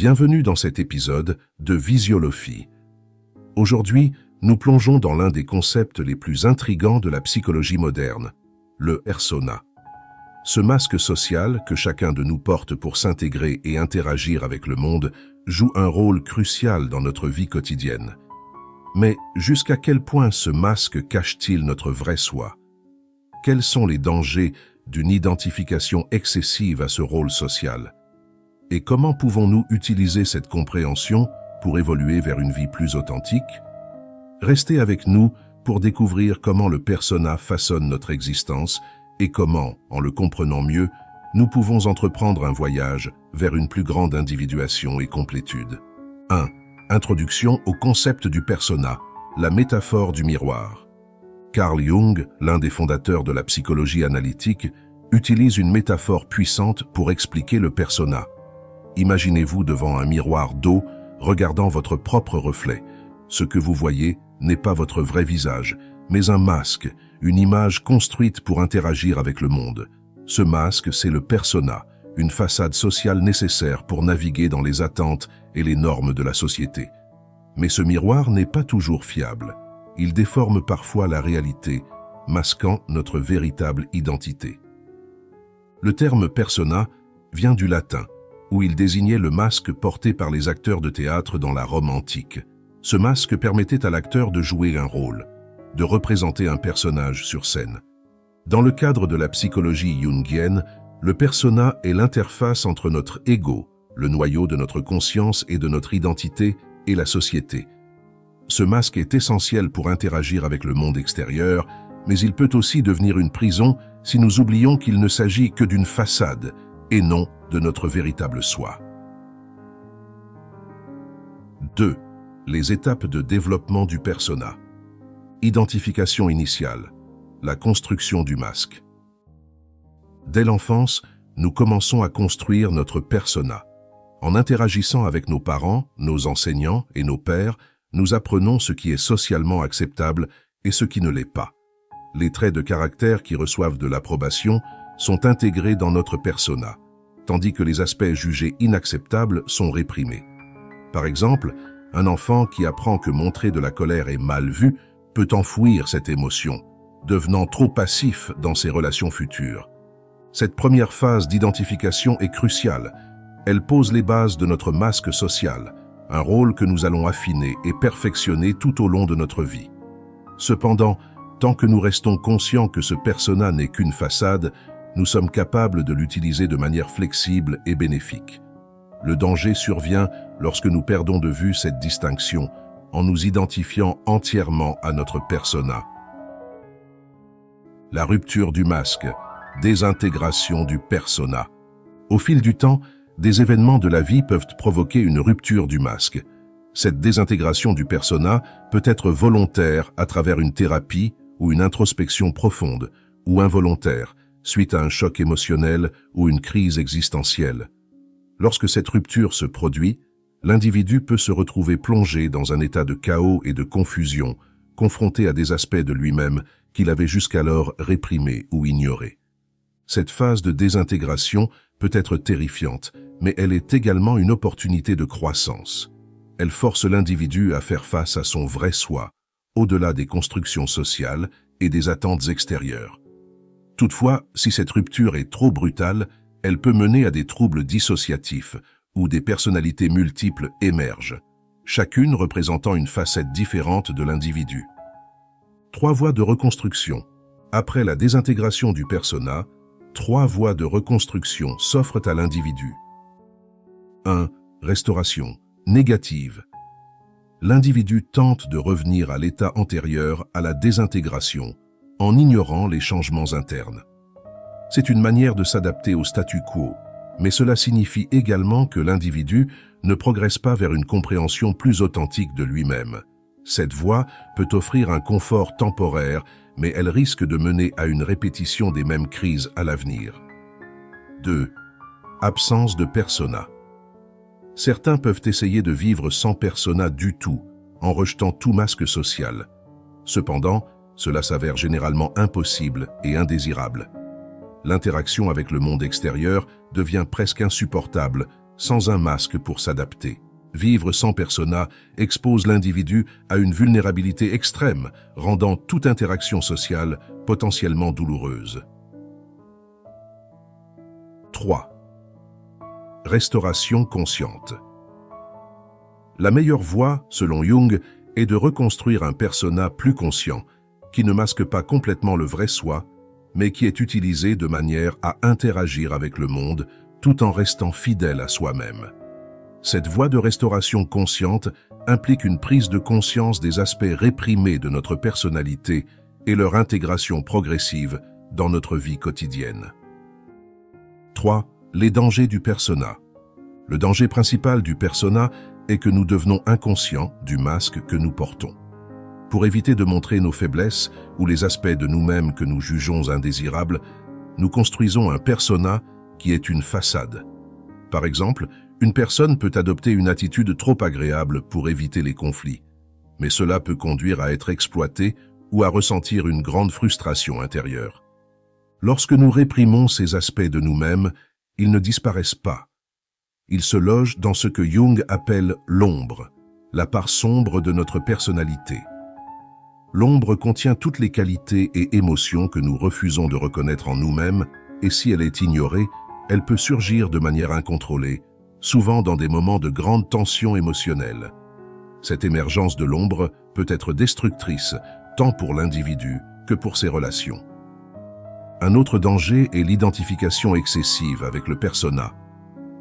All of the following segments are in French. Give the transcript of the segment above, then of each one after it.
Bienvenue dans cet épisode de Visiolophie. Aujourd'hui, nous plongeons dans l'un des concepts les plus intrigants de la psychologie moderne, le persona. Ce masque social que chacun de nous porte pour s'intégrer et interagir avec le monde joue un rôle crucial dans notre vie quotidienne. Mais jusqu'à quel point ce masque cache-t-il notre vrai soi? Quels sont les dangers d'une identification excessive à ce rôle social? Et comment pouvons-nous utiliser cette compréhension pour évoluer vers une vie plus authentique? Restez avec nous pour découvrir comment le persona façonne notre existence et comment, en le comprenant mieux, nous pouvons entreprendre un voyage vers une plus grande individuation et complétude. 1. Introduction au concept du persona, la métaphore du miroir. Carl Jung, l'un des fondateurs de la psychologie analytique, utilise une métaphore puissante pour expliquer le persona. Imaginez-vous devant un miroir d'eau, regardant votre propre reflet. Ce que vous voyez n'est pas votre vrai visage, mais un masque, une image construite pour interagir avec le monde. Ce masque, c'est le persona, une façade sociale nécessaire pour naviguer dans les attentes et les normes de la société. Mais ce miroir n'est pas toujours fiable. Il déforme parfois la réalité, masquant notre véritable identité. Le terme persona vient du latin, où il désignait le masque porté par les acteurs de théâtre dans la Rome antique. Ce masque permettait à l'acteur de jouer un rôle, de représenter un personnage sur scène. Dans le cadre de la psychologie jungienne, le persona est l'interface entre notre ego, le noyau de notre conscience et de notre identité, et la société. Ce masque est essentiel pour interagir avec le monde extérieur, mais il peut aussi devenir une prison si nous oublions qu'il ne s'agit que d'une façade et non de notre véritable soi. 2. Les étapes de développement du persona. Identification initiale. La construction du masque. Dès l'enfance, nous commençons à construire notre persona. En interagissant avec nos parents, nos enseignants et nos pairs, nous apprenons ce qui est socialement acceptable et ce qui ne l'est pas. Les traits de caractère qui reçoivent de l'approbation sont intégrés dans notre persona, tandis que les aspects jugés inacceptables sont réprimés. Par exemple, un enfant qui apprend que montrer de la colère est mal vu peut enfouir cette émotion, devenant trop passif dans ses relations futures. Cette première phase d'identification est cruciale. Elle pose les bases de notre masque social, un rôle que nous allons affiner et perfectionner tout au long de notre vie. Cependant, tant que nous restons conscients que ce persona n'est qu'une façade, nous sommes capables de l'utiliser de manière flexible et bénéfique. Le danger survient lorsque nous perdons de vue cette distinction en nous identifiant entièrement à notre persona. La rupture du masque, désintégration du persona. Au fil du temps, des événements de la vie peuvent provoquer une rupture du masque. Cette désintégration du persona peut être volontaire à travers une thérapie ou une introspection profonde, ou involontaire, suite à un choc émotionnel ou une crise existentielle. Lorsque cette rupture se produit, l'individu peut se retrouver plongé dans un état de chaos et de confusion, confronté à des aspects de lui-même qu'il avait jusqu'alors réprimés ou ignorés. Cette phase de désintégration peut être terrifiante, mais elle est également une opportunité de croissance. Elle force l'individu à faire face à son vrai soi, au-delà des constructions sociales et des attentes extérieures. Toutefois, si cette rupture est trop brutale, elle peut mener à des troubles dissociatifs où des personnalités multiples émergent, chacune représentant une facette différente de l'individu. 3 voies de reconstruction. Après la désintégration du persona, 3 voies de reconstruction s'offrent à l'individu. 1. Restauration. Négative. L'individu tente de revenir à l'état antérieur à la désintégration, en ignorant les changements internes. C'est une manière de s'adapter au statu quo, mais cela signifie également que l'individu ne progresse pas vers une compréhension plus authentique de lui-même. Cette voie peut offrir un confort temporaire, mais elle risque de mener à une répétition des mêmes crises à l'avenir. 2. Absence de persona. Certains peuvent essayer de vivre sans persona du tout, en rejetant tout masque social. Cependant, cela s'avère généralement impossible et indésirable. L'interaction avec le monde extérieur devient presque insupportable sans un masque pour s'adapter. Vivre sans persona expose l'individu à une vulnérabilité extrême, rendant toute interaction sociale potentiellement douloureuse. 3. Restauration consciente. La meilleure voie, selon Jung, est de reconstruire un persona plus conscient, qui ne masque pas complètement le vrai soi, mais qui est utilisé de manière à interagir avec le monde tout en restant fidèle à soi-même. Cette voie de restauration consciente implique une prise de conscience des aspects réprimés de notre personnalité et leur intégration progressive dans notre vie quotidienne. 3. Les dangers du persona. Le danger principal du persona est que nous devenons inconscients du masque que nous portons. Pour éviter de montrer nos faiblesses ou les aspects de nous-mêmes que nous jugeons indésirables, nous construisons un persona qui est une façade. Par exemple, une personne peut adopter une attitude trop agréable pour éviter les conflits, mais cela peut conduire à être exploité ou à ressentir une grande frustration intérieure. Lorsque nous réprimons ces aspects de nous-mêmes, ils ne disparaissent pas. Ils se logent dans ce que Jung appelle l'ombre, la part sombre de notre personnalité. L'ombre contient toutes les qualités et émotions que nous refusons de reconnaître en nous-mêmes, et si elle est ignorée, elle peut surgir de manière incontrôlée, souvent dans des moments de grande tension émotionnelle. Cette émergence de l'ombre peut être destructrice, tant pour l'individu que pour ses relations. Un autre danger est l'identification excessive avec le persona.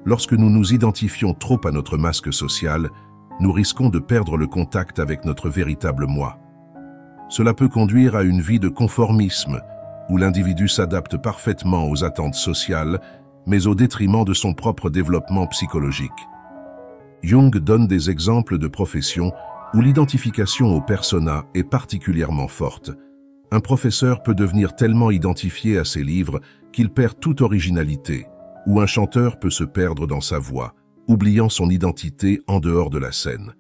Lorsque nous nous identifions trop à notre masque social, nous risquons de perdre le contact avec notre véritable moi. Cela peut conduire à une vie de conformisme, où l'individu s'adapte parfaitement aux attentes sociales, mais au détriment de son propre développement psychologique. Jung donne des exemples de professions où l'identification au persona est particulièrement forte. Un professeur peut devenir tellement identifié à ses livres qu'il perd toute originalité, ou un chanteur peut se perdre dans sa voix, oubliant son identité en dehors de la scène.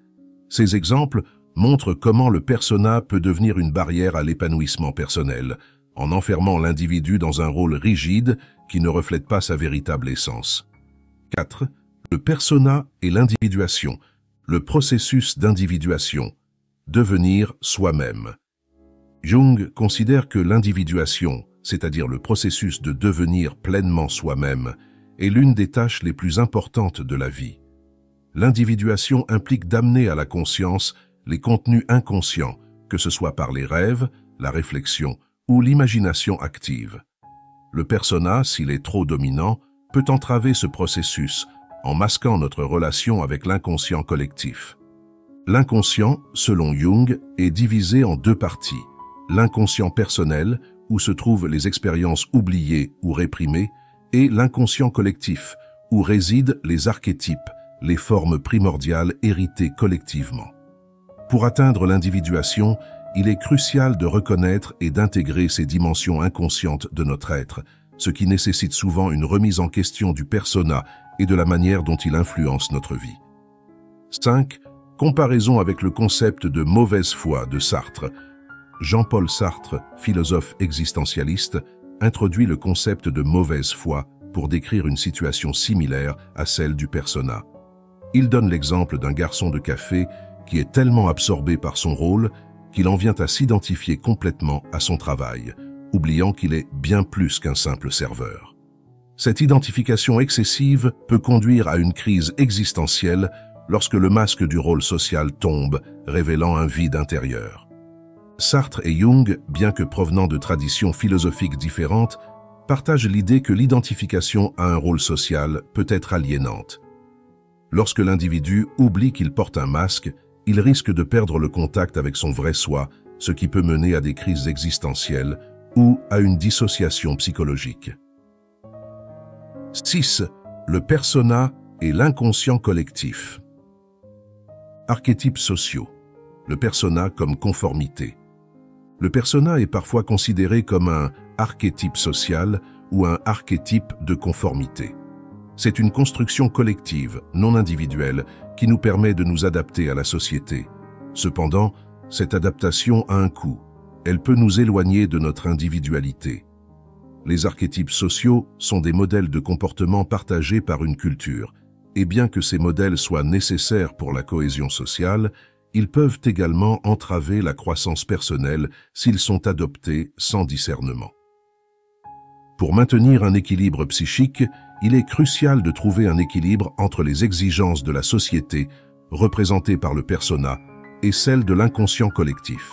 Ces exemples montrent comment le persona peut devenir une barrière à l'épanouissement personnel, en enfermant l'individu dans un rôle rigide qui ne reflète pas sa véritable essence. 4. Le persona et l'individuation, le processus d'individuation, devenir soi-même. Jung considère que l'individuation, c'est-à-dire le processus de devenir pleinement soi-même, est l'une des tâches les plus importantes de la vie. L'individuation implique d'amener à la conscience les contenus inconscients, que ce soit par les rêves, la réflexion ou l'imagination active. Le persona, s'il est trop dominant, peut entraver ce processus en masquant notre relation avec l'inconscient collectif. L'inconscient, selon Jung, est divisé en deux parties. L'inconscient personnel, où se trouvent les expériences oubliées ou réprimées, et l'inconscient collectif, où résident les archétypes, les formes primordiales héritées collectivement. Pour atteindre l'individuation, il est crucial de reconnaître et d'intégrer ces dimensions inconscientes de notre être, ce qui nécessite souvent une remise en question du persona et de la manière dont il influence notre vie. 5. Comparaison avec le concept de mauvaise foi de Sartre. Jean-Paul Sartre, philosophe existentialiste, introduit le concept de mauvaise foi pour décrire une situation similaire à celle du persona. Il donne l'exemple d'un garçon de café qui est tellement absorbé par son rôle qu'il en vient à s'identifier complètement à son travail, oubliant qu'il est bien plus qu'un simple serveur. Cette identification excessive peut conduire à une crise existentielle lorsque le masque du rôle social tombe, révélant un vide intérieur. Sartre et Jung, bien que provenant de traditions philosophiques différentes, partagent l'idée que l'identification à un rôle social peut être aliénante. Lorsque l'individu oublie qu'il porte un masque, il risque de perdre le contact avec son vrai soi, ce qui peut mener à des crises existentielles ou à une dissociation psychologique. 6. Le persona et l'inconscient collectif. Archétypes sociaux. Le persona comme conformité. Le persona est parfois considéré comme un archétype social ou un archétype de conformité. C'est une construction collective, non individuelle, qui nous permet de nous adapter à la société. Cependant, cette adaptation a un coût. Elle peut nous éloigner de notre individualité. Les archétypes sociaux sont des modèles de comportement partagés par une culture. Et bien que ces modèles soient nécessaires pour la cohésion sociale, ils peuvent également entraver la croissance personnelle s'ils sont adoptés sans discernement. Pour maintenir un équilibre psychique, il est crucial de trouver un équilibre entre les exigences de la société, représentées par le persona, et celles de l'inconscient collectif.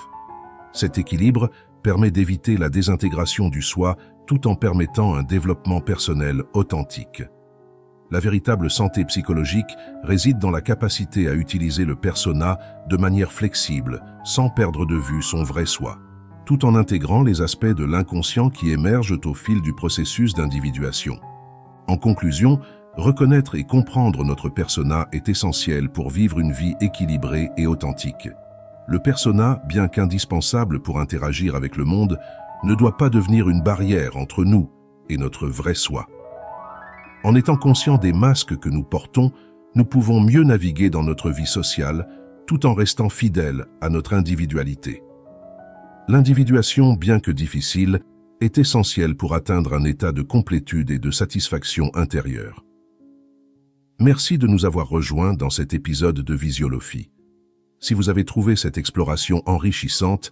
Cet équilibre permet d'éviter la désintégration du soi tout en permettant un développement personnel authentique. La véritable santé psychologique réside dans la capacité à utiliser le persona de manière flexible, sans perdre de vue son vrai soi, tout en intégrant les aspects de l'inconscient qui émergent au fil du processus d'individuation. En conclusion, reconnaître et comprendre notre persona est essentiel pour vivre une vie équilibrée et authentique. Le persona, bien qu'indispensable pour interagir avec le monde, ne doit pas devenir une barrière entre nous et notre vrai soi. En étant conscients des masques que nous portons, nous pouvons mieux naviguer dans notre vie sociale tout en restant fidèles à notre individualité. L'individuation, bien que difficile, est essentielle pour atteindre un état de complétude et de satisfaction intérieure. Merci de nous avoir rejoints dans cet épisode de Visiolophie. Si vous avez trouvé cette exploration enrichissante,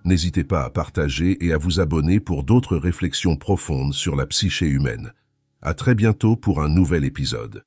n'hésitez pas à partager et à vous abonner pour d'autres réflexions profondes sur la psyché humaine. À très bientôt pour un nouvel épisode.